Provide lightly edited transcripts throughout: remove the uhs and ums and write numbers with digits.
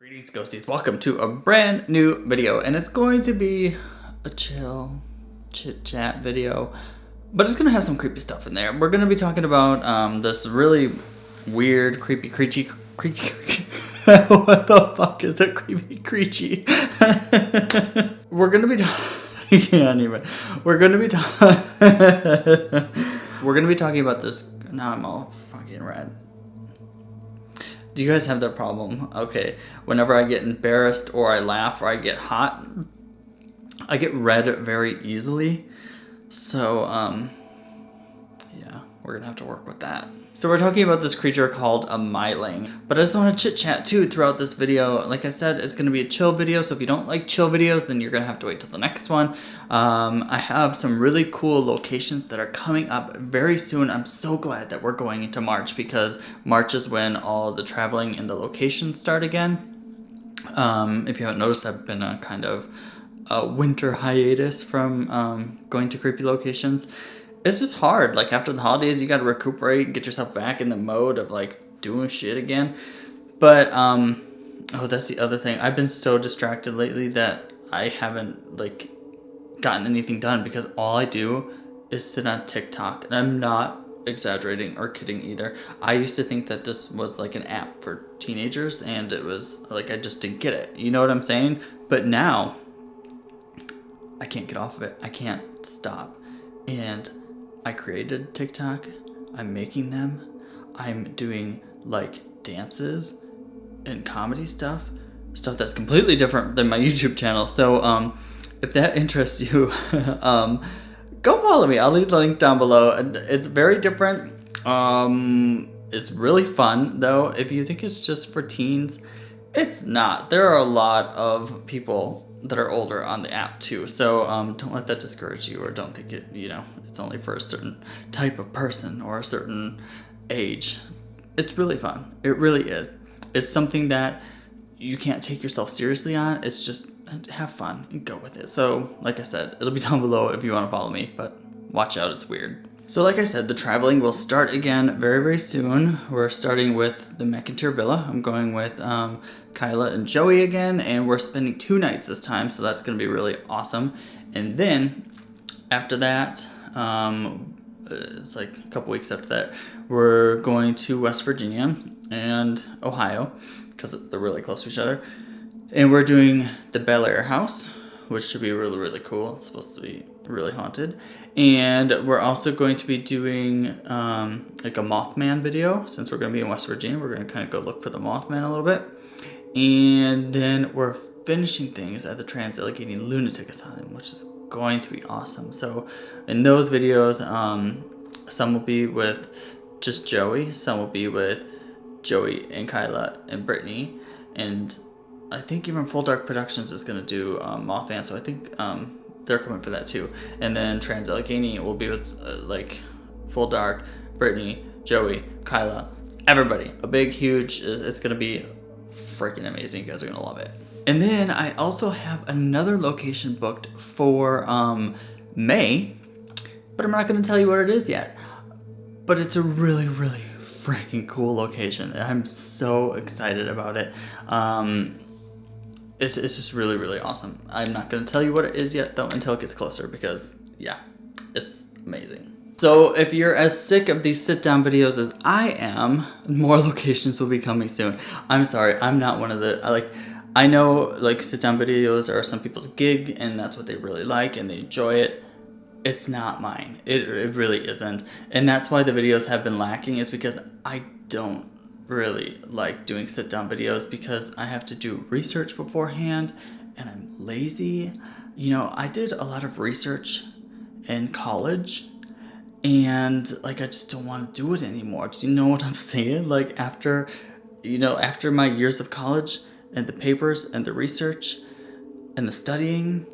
Greetings ghosties, welcome to a brand new video, and it's going to be a chill chit chat video, but it's gonna have some creepy stuff in there. We're gonna be talking about this really weird, creepy, what the fuck is a creepy, creechy? We're gonna be we're gonna be talking about this. Now I'm all fucking red. Do you guys have that problem? Okay, whenever I get embarrassed or I laugh or I get hot, I get red very easily. So, yeah, we're gonna have to work with that. So we're talking about this creature called a Myling, but I just want to chit chat too throughout this video. Like I said, it's gonna be a chill video, so if you don't like chill videos, then you're gonna have to wait till the next one. I have some really cool locations that are coming up very soon. I'm so glad that we're going into March, because March is when all the traveling and the locations start again. If you haven't noticed, I've been on kind of a winter hiatus from going to creepy locations. It's just hard. Like, after the holidays, you gotta recuperate and get yourself back in the mode of like doing shit again. But oh, that's the other thing. I've been so distracted lately that I haven't like gotten anything done, because all I do is sit on TikTok, and I'm not exaggerating or kidding either. I used to think that this was like an app for teenagers, and it was like, I just didn't get it. You know what I'm saying? But now I can't get off of it. I can't stop. And I created TikTok. I'm making them. I'm doing like dances and comedy stuff that's completely different than my YouTube channel. So if that interests you, go follow me. I'll leave the link down below. It's very different. It's really fun though. If you think it's just for teens, it's not. There are a lot of people that are older on the app too. So don't let that discourage you, or don't think it, you know, it's only for a certain type of person or a certain age. It's really fun. It really is. It's something that you can't take yourself seriously on. It's just have fun and go with it. So like I said, it'll be down below if you want to follow me, but watch out, it's weird. So like I said, the traveling will start again very, very soon. We're starting with the McIntyre Villa. I'm going with Kyla and Joey again, and we're spending 2 nights this time, so that's gonna be really awesome. And then after that, it's like a couple weeks after that, we're going to West Virginia and Ohio, because they're really close to each other. And we're doing the Bel Air house, which should be really, really cool. It's supposed to be really haunted. And we're also going to be doing like a Mothman video. Since we're gonna be in West Virginia, we're gonna kind of go look for the Mothman a little bit. And then we're finishing things at the Trans-Allegheny Lunatic Asylum, which is going to be awesome. So in those videos, some will be with just Joey, some will be with Joey and Kyla and Brittany, and I think even Full Dark Productions is gonna do Mothman, so I think they're coming for that too. And then Trans-Allegheny will be with like Full Dark, Brittany, Joey, Kyla, everybody. A big, huge, it's gonna be freaking amazing. You guys are gonna love it. And then I also have another location booked for May, but I'm not gonna tell you what it is yet. But it's a really, really freaking cool location, and I'm so excited about it. It's just really, really awesome. I'm not gonna tell you what it is yet though until it gets closer, because yeah, it's amazing. So if you're as sick of these sit down videos as I am, more locations will be coming soon. I'm sorry, I'm not one of the, I know like sit down videos are some people's gig and that's what they really like and they enjoy it. It's not mine. It really isn't. And that's why the videos have been lacking, is because I don't really like doing sit down videos, because I have to do research beforehand and I'm lazy. You know, I did a lot of research in college, and like I just don't want to do it anymore. Do you know what I'm saying? Like after my years of college and the papers and the research and the studying,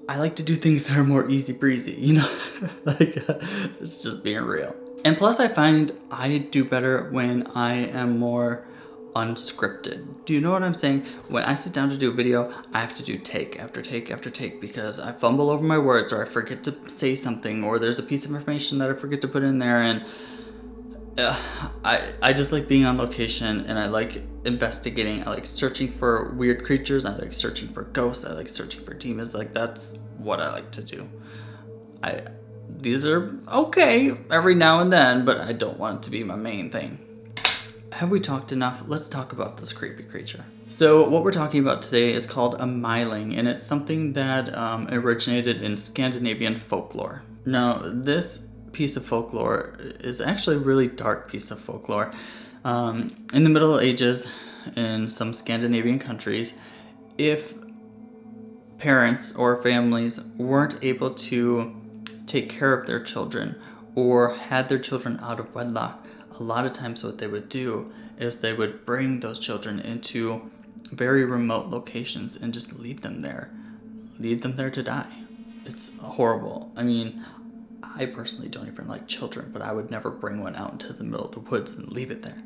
I like to do things that are more easy breezy, you know? It's just being real. And plus I find I do better when I am more unscripted. Do you know what I'm saying? When I sit down to do a video, I have to do take after take after take, because I fumble over my words, or I forget to say something, or there's a piece of information that I forget to put in there, and I just like being on location, and I like investigating. I like searching for weird creatures. I like searching for ghosts. I like searching for demons. Like, that's what I like to do. These are okay every now and then, but I don't want it to be my main thing. Have we talked enough? Let's talk about this creepy creature. So what we're talking about today is called a Myling, and it's something that originated in Scandinavian folklore. Now, this piece of folklore is actually a really dark piece of folklore. In the Middle Ages, in some Scandinavian countries, if parents or families weren't able to take care of their children or had their children out of wedlock, a lot of times what they would do is they would bring those children into very remote locations and just leave them there to die. It's horrible. I mean, I personally don't even like children, but I would never bring one out into the middle of the woods and leave it there.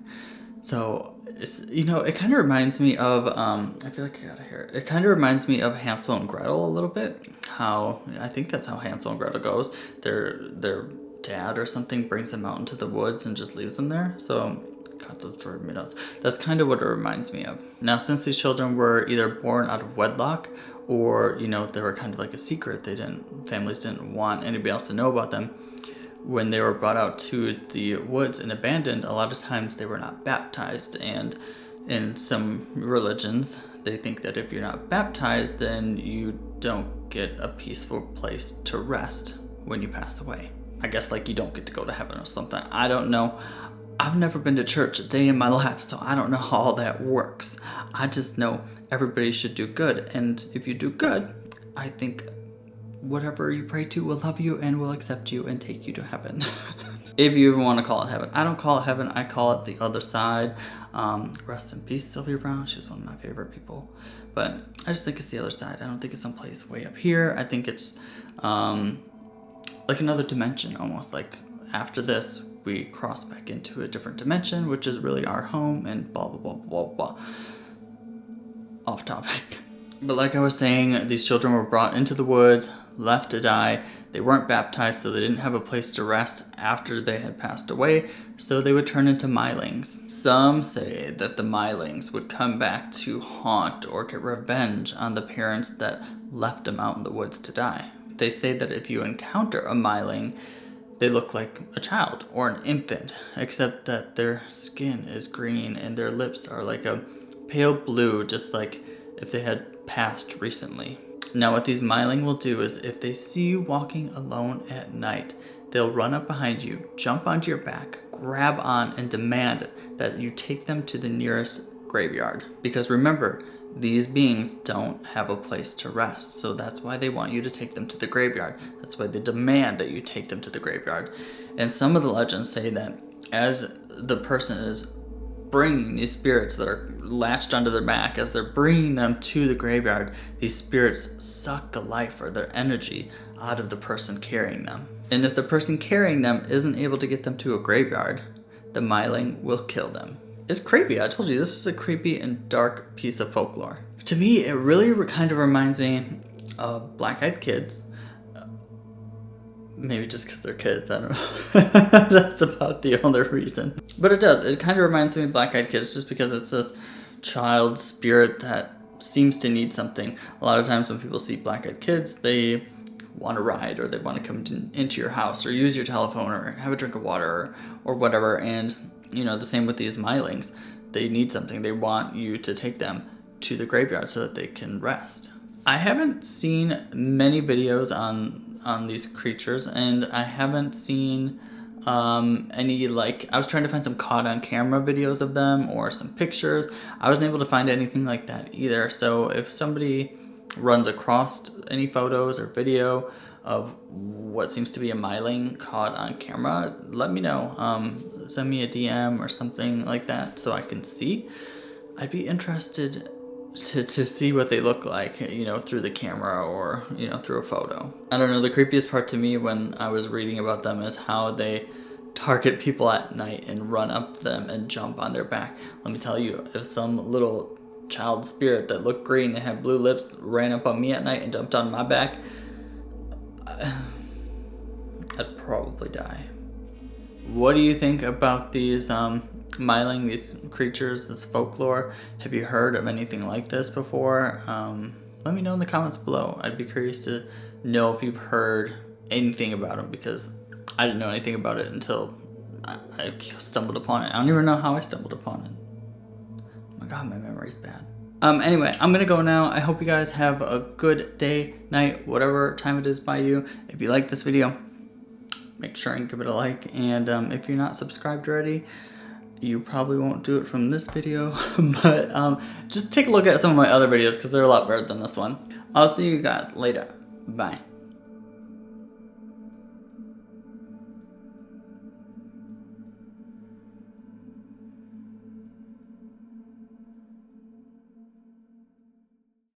So, it's, it kind of reminds me of, I feel like I gotta hear it. It kind of reminds me of Hansel and Gretel a little bit. I think that's how Hansel and Gretel goes. Their dad or something brings them out into the woods and just leaves them there. So, God, those drive me nuts. That's kind of what it reminds me of. Now, since these children were either born out of wedlock or, they were kind of like a secret, families didn't want anybody else to know about them. When they were brought out to the woods and abandoned, a lot of times they were not baptized. And in some religions, they think that if you're not baptized, then you don't get a peaceful place to rest when you pass away. I guess like you don't get to go to heaven or something. I don't know. I've never been to church a day in my life, so I don't know how all that works. I just know everybody should do good. And if you do good, I think whatever you pray to will love you and will accept you and take you to heaven. If you even want to call it heaven. I don't call it heaven, I call it the other side. Rest in peace, Sylvia Brown. She was one of my favorite people. But I just think it's the other side. I don't think it's someplace way up here. I think it's like another dimension, almost. Like after this, we cross back into a different dimension, which is really our home, and blah, blah, blah, blah, blah. Off topic. But like I was saying, these children were brought into the woods, left to die. They weren't baptized, so they didn't have a place to rest after they had passed away, so they would turn into Mylings. Some say that the Mylings would come back to haunt or get revenge on the parents that left them out in the woods to die. They say that if you encounter a Myling, they look like a child or an infant, except that their skin is green and their lips are like a pale blue, just like if they had passed recently. Now what these Myling will do is if they see you walking alone at night, they'll run up behind you, jump onto your back, grab on, and demand that you take them to the nearest graveyard. Because remember, these beings don't have a place to rest, so that's why they want you to take them to the graveyard. That's why they demand that you take them to the graveyard. And some of the legends say that as the person is bringing these spirits that are latched onto their back, as they're bringing them to the graveyard, these spirits suck the life or their energy out of the person carrying them. And if the person carrying them isn't able to get them to a graveyard, the Myling will kill them. It's creepy. I told you, this is a creepy and dark piece of folklore. To me, it really kind of reminds me of Black Eyed Kids. Maybe just because they're kids, I don't know. That's about the only reason. But it does. It kind of reminds me of Black Eyed Kids just because it's this child spirit that seems to need something. A lot of times when people see Black Eyed Kids, they want to ride, or they want to come into your house, or use your telephone, or have a drink of water, or whatever. And the same with these Mylings. They need something. They want you to take them to the graveyard so that they can rest. I haven't seen many videos on these creatures, and I haven't seen any, I was trying to find some caught on camera videos of them or some pictures. I wasn't able to find anything like that either. So if somebody runs across any photos or video of what seems to be a Myling caught on camera, let me know. Send me a DM or something like that so I can see. I'd be interested to see what they look like, through the camera or, through a photo. I don't know, the creepiest part to me when I was reading about them is how they target people at night and run up to them and jump on their back. Let me tell you, if some little child spirit that looked green and had blue lips ran up on me at night and jumped on my back, I'd probably die. what do you think about these Myling, these creatures, this folklore? Have you heard of anything like this before? Let me know in the comments below. I'd be curious to know if you've heard anything about them, because I didn't know anything about it until I stumbled upon it. I don't even know how I stumbled upon it. Oh my god, my memory's bad. Anyway, I'm gonna go now. I hope you guys have a good day, night, whatever time it is by you. If you like this video, make sure and give it a like. And if you're not subscribed already, you probably won't do it from this video, but just take a look at some of my other videos because they're a lot better than this one. I'll see you guys later. Bye.